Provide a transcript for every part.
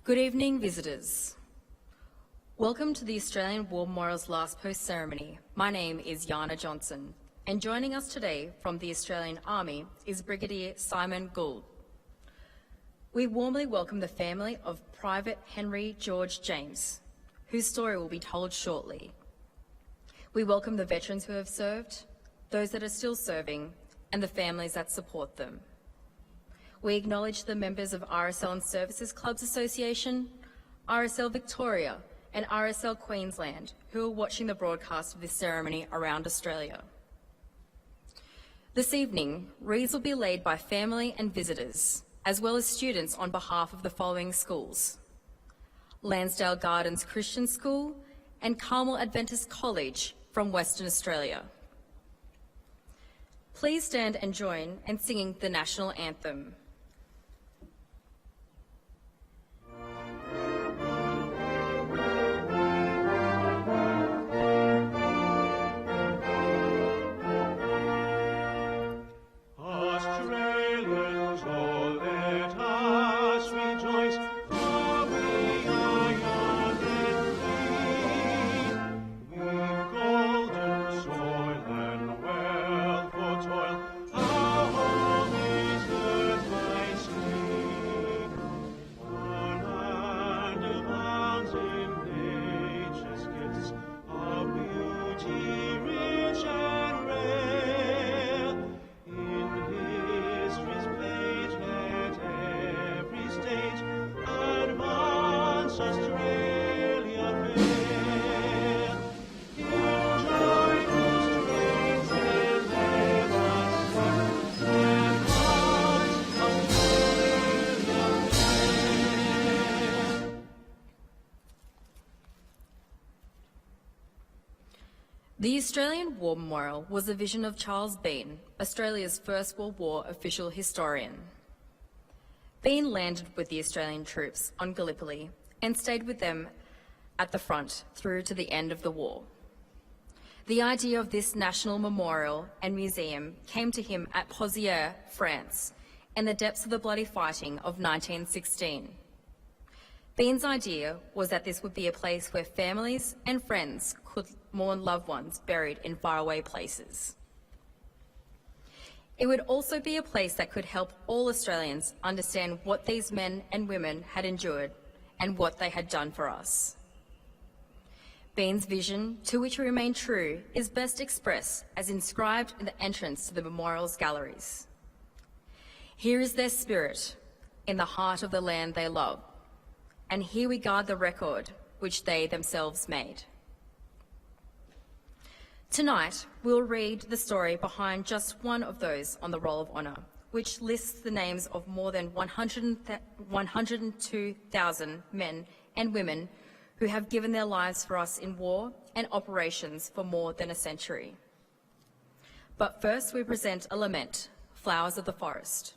Good evening, visitors. Welcome to the Australian War Memorial's last post ceremony. My name is Yana Johnson, and joining us today from the Australian Army is Brigadier Simon Gould. We warmly welcome the family of Private Henry George James, whose story will be told shortly. We welcome the veterans who have served, those that are still serving, and the families that support them. We acknowledge the members of RSL and Services Clubs Association, RSL Victoria, and RSL Queensland, who are watching the broadcast of this ceremony around Australia. This evening, wreaths will be laid by family and visitors, as well as students on behalf of the following schools: Lansdale Gardens Christian School and Carmel Adventist College from Western Australia. Please stand and join in singing the national anthem. The Australian War Memorial was a vision of Charles Bean, Australia's First World War official historian. Bean landed with the Australian troops on Gallipoli and stayed with them at the front through to the end of the war. The idea of this national memorial and museum came to him at Pozières, France, in the depths of the bloody fighting of 1916. Bean's idea was that this would be a place where families and friends could mourn loved ones buried in faraway places. It would also be a place that could help all Australians understand what these men and women had endured and what they had done for us. Bean's vision, to which we remain true, is best expressed as inscribed in the entrance to the memorial's galleries. Here is their spirit, in the heart of the land they love, and here we guard the record which they themselves made. Tonight, we'll read the story behind just one of those on the Roll of Honour, which lists the names of more than 102,000 men and women who have given their lives for us in war and operations for more than a century. But first, we present a lament, Flowers of the Forest.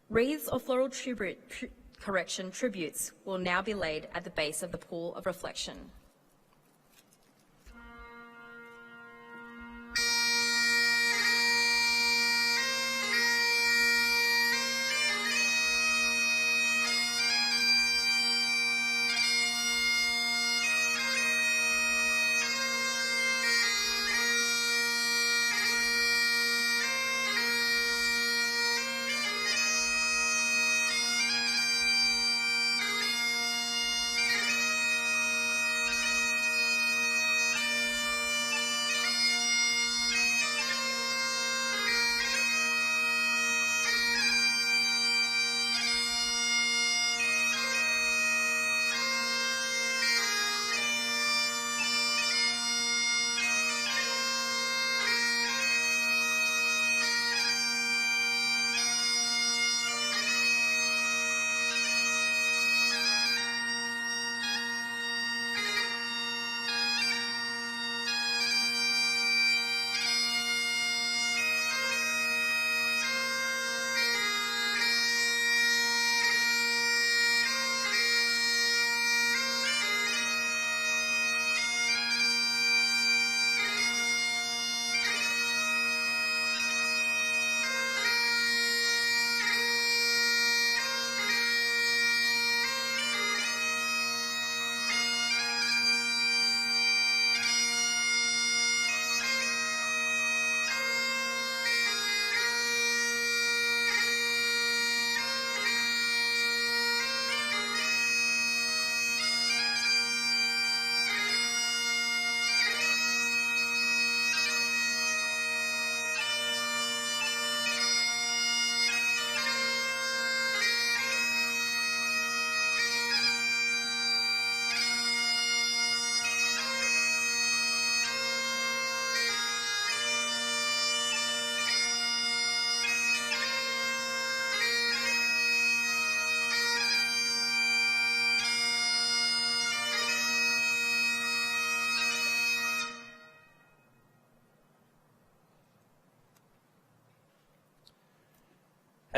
Wreaths of floral tributes will now be laid at the base of the pool of reflection.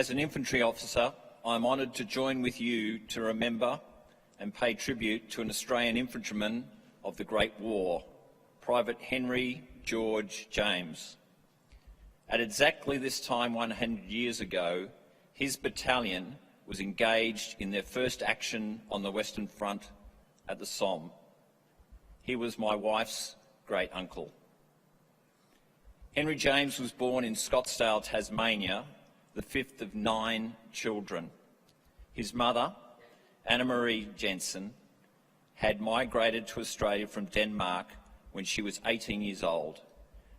As an infantry officer, I'm honoured to join with you to remember and pay tribute to an Australian infantryman of the Great War, Private Henry George James. At exactly this time 100 years ago, his battalion was engaged in their first action on the Western Front at the Somme. He was my wife's great uncle. Henry James was born in Scottsdale, Tasmania, the fifth of 9 children. His mother, Anna Marie Jensen, had migrated to Australia from Denmark when she was 18 years old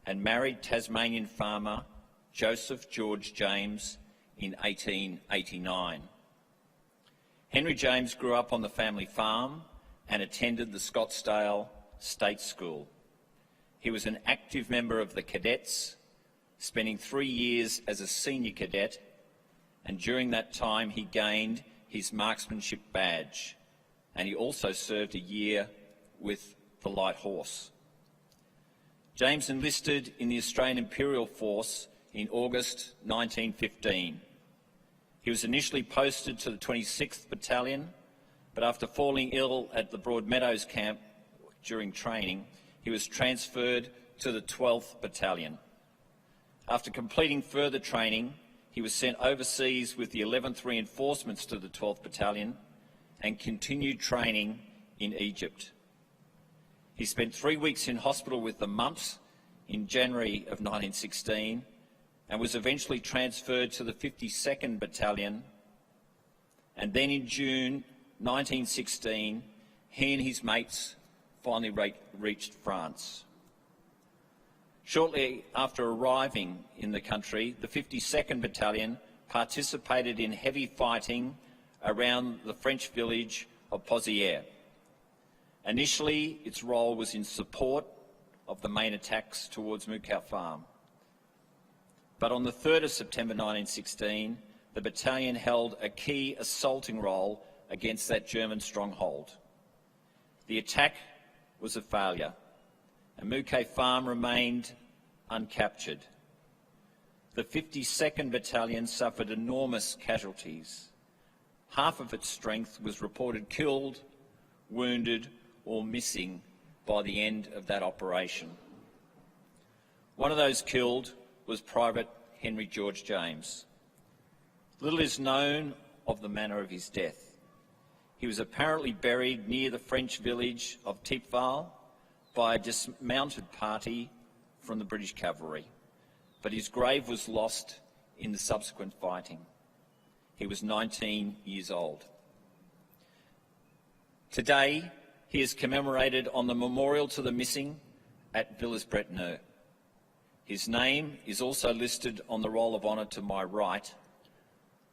and married Tasmanian farmer Joseph George James in 1889. Henry James grew up on the family farm and attended the Scottsdale State School. He was an active member of the cadets, spending 3 years as a senior cadet, and during that time he gained his marksmanship badge, and he also served a year with the Light Horse. James enlisted in the Australian Imperial Force in August 1915. He was initially posted to the 26th Battalion, but after falling ill at the Broadmeadows camp during training, he was transferred to the 12th Battalion. After completing further training, he was sent overseas with the 11th Reinforcements to the 12th Battalion and continued training in Egypt. He spent 3 weeks in hospital with the mumps in January of 1916 and was eventually transferred to the 52nd Battalion. And then in June 1916, he and his mates finally reached France. Shortly after arriving in the country, the 52nd Battalion participated in heavy fighting around the French village of Pozières. Initially, its role was in support of the main attacks towards Moukout Farm. But on the 3rd of September 1916, the battalion held a key assaulting role against that German stronghold. The attack was a failure, and Moukout Farm remained uncaptured. The 52nd Battalion suffered enormous casualties. Half of its strength was reported killed, wounded or missing by the end of that operation. One of those killed was Private Henry George James. Little is known of the manner of his death. He was apparently buried near the French village of Tipval by a dismounted party from the British cavalry, but his grave was lost in the subsequent fighting. He was 19 years old. Today, he is commemorated on the Memorial to the Missing at Villers-Bretonneux. His name is also listed on the Roll of Honour to my right,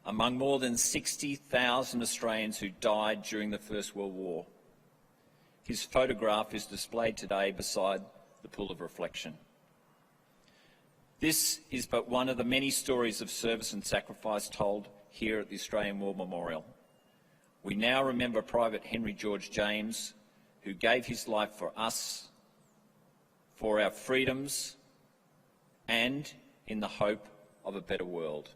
among more than 60,000 Australians who died during the First World War. His photograph is displayed today beside the Pool of Reflection. This is but one of the many stories of service and sacrifice told here at the Australian War Memorial. We now remember Private Henry George James, who gave his life for us, for our freedoms, and in the hope of a better world.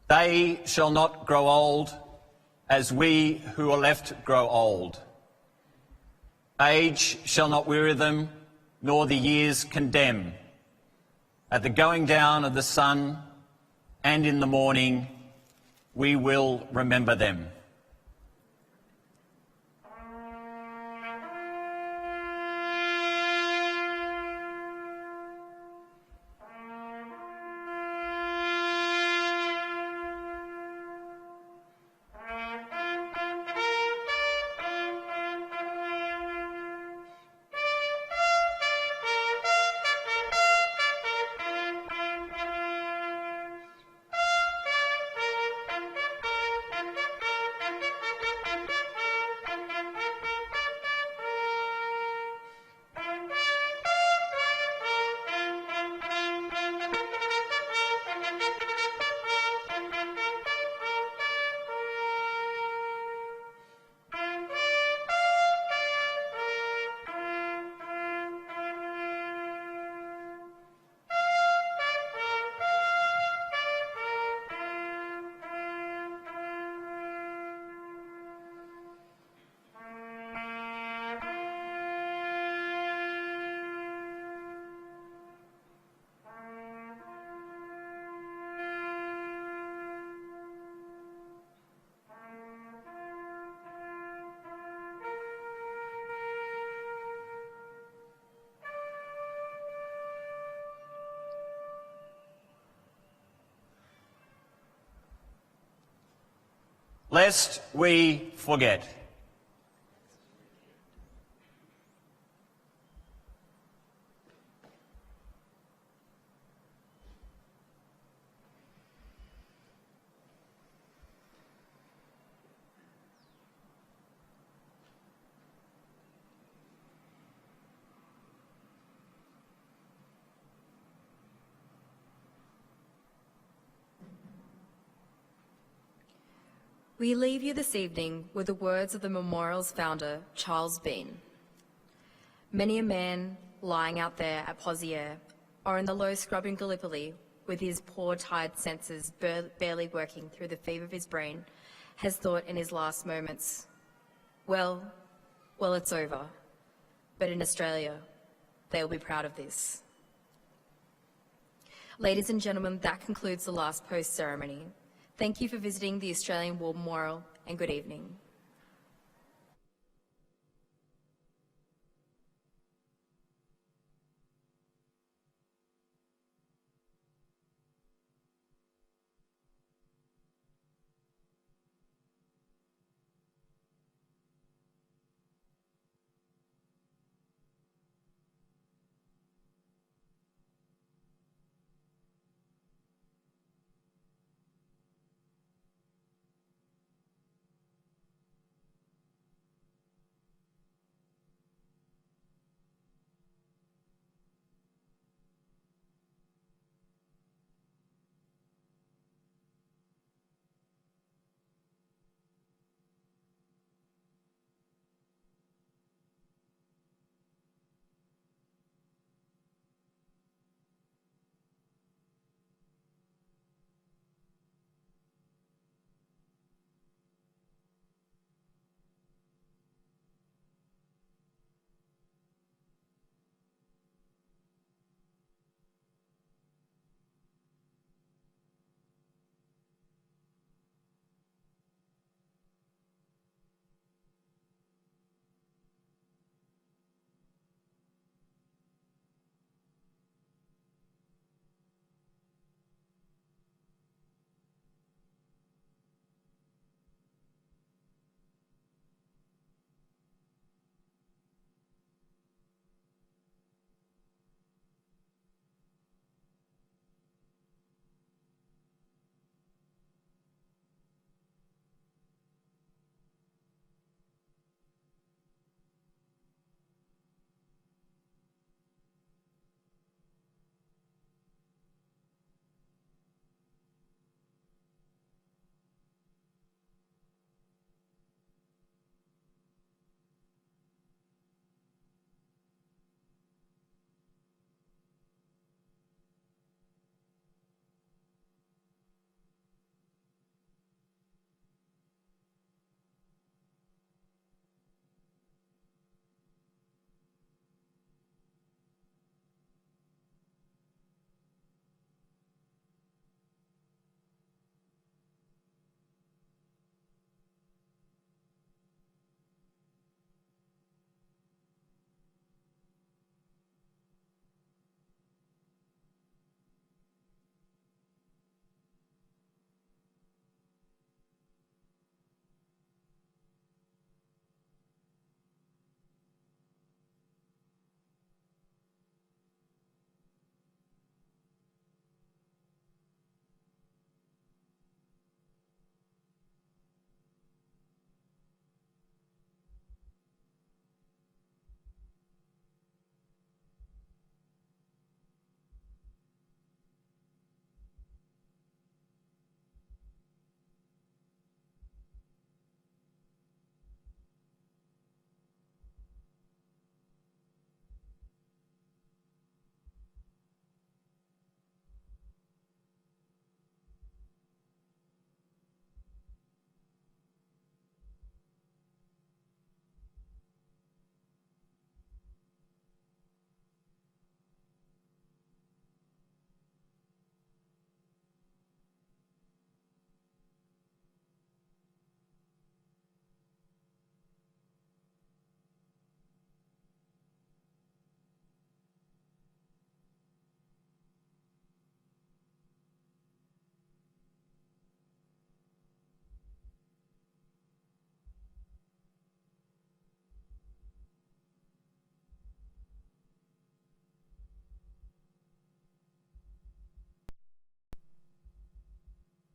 They shall not grow old as we who are left grow old. Age shall not weary them, nor the years condemn. At the going down of the sun and in the morning, we will remember them. lest we forget. We leave you this evening with the words of the memorial's founder, Charles Bean. Many a man lying out there at Pozières or in the low scrub in Gallipoli with his poor tired senses barely working through the fever of his brain has thought in his last moments, well, it's over. But in Australia, they will be proud of this. Ladies and gentlemen, that concludes the last post ceremony. Thank you for visiting the Australian War Memorial, and good evening.